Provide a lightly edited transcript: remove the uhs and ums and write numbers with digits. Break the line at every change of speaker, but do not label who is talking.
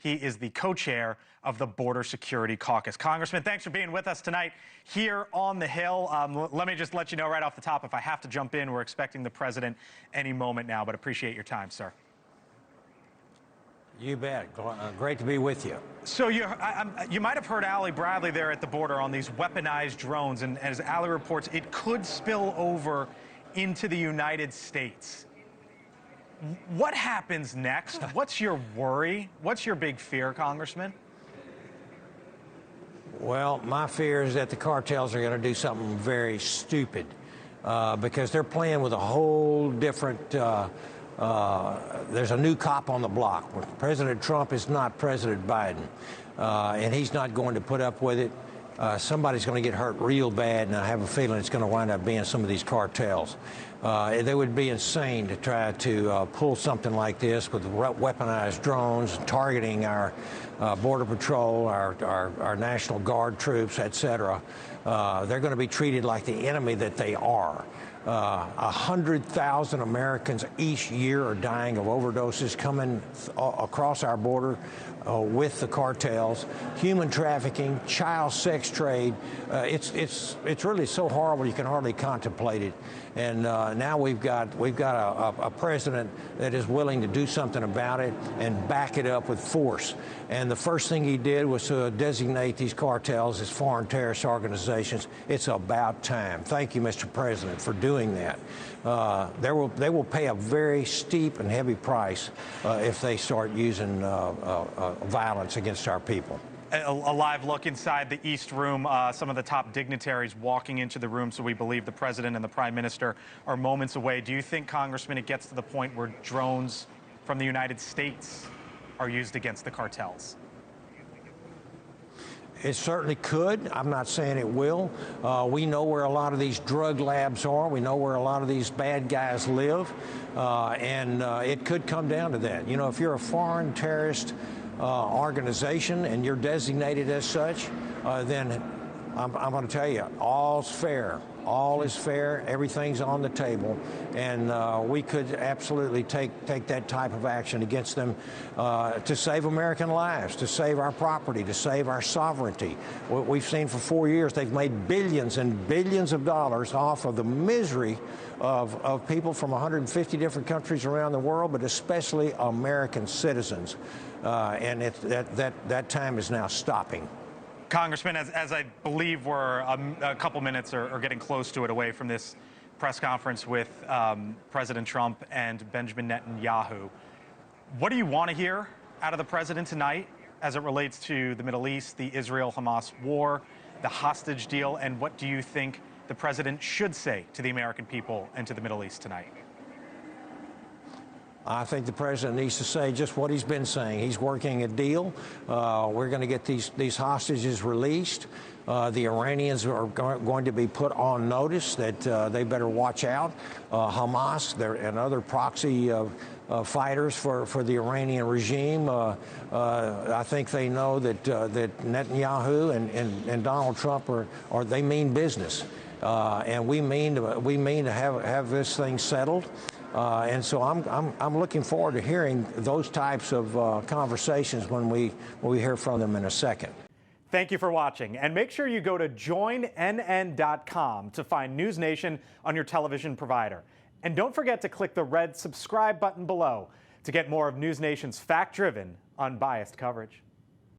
He is the co-chair of the Border Security Caucus. Congressman, thanks for being with us tonight here on the Hill. Let me just let you know right off the top, if I have to jump in, we're expecting the president any moment now, but appreciate your time, sir.
You bet. Great to be with you.
So you might have heard Ali Bradley there at the border on these weaponized drones, and as Ali reports, it could spill over into the United States. What happens next? What's your worry? What's your big fear, Congressman?
Well, my fear is that the cartels are going to do something very stupid because they're playing with a whole different there's a new cop on the block. President Trump is not President Biden, and he's not going to put up with it. Somebody's going to get hurt real bad, and I have a feeling it's going to wind up being some of these cartels. They would be insane to try to pull something like this with weaponized drones, targeting our Border Patrol, our National Guard troops, etc. They're going to be treated like the enemy that they are. 100,000 Americans each year are dying of overdoses coming across our border with the cartels. Human trafficking, child sex trade. It's really so horrible you can hardly contemplate it. And now we've got a president that is willing to do something about it and back it up with force. And the first thing he did was to designate these cartels as foreign terrorist organizations. It's about time. Thank you, Mr. President, for doing that. They will pay a very steep and heavy price if they start using violence against our people.
A live look inside the East Room, some of the top dignitaries walking into the room, so we believe the president and the prime minister are moments away. Do you think, Congressman, it gets to the point where drones from the United States are used against the cartels?
It certainly could. I'm not saying it will. We know where a lot of these drug labs are. We know where a lot of these bad guys live. And it could come down to that. You know, if you're a foreign terrorist organization and you're designated as such, then I'm going to tell you, all's fair. All is fair. Everything's on the table, and we could absolutely take that type of action against them to save American lives, to save our property, to save our sovereignty. What we've seen for 4 years, they've made billions and billions of dollars off of the misery of people from 150 different countries around the world, but especially American citizens. And that time is now stopping.
Congressman, as I believe we're a couple minutes or getting close to it away from this press conference with President Trump and Benjamin Netanyahu, what do you want to hear out of the president tonight as it relates to the Middle East, the Israel-Hamas war, the hostage deal, and what do you think the president should say to the American people and to the Middle East tonight?
I think the president needs to say just what he's been saying. He's working a deal. We're going to get these hostages released. The Iranians are going to be put on notice that they better watch out. Hamas and other proxy fighters for the Iranian regime. I think they know that Netanyahu and Donald Trump they mean business, and we mean to have this thing settled. And so I'm looking forward to hearing those types of conversations when we hear from them in a second.
Thank you for watching, and make sure you go to joinnn.com to find NewsNation on your television provider. And don't forget to click the red subscribe button below to get more of NewsNation's fact-driven, unbiased coverage.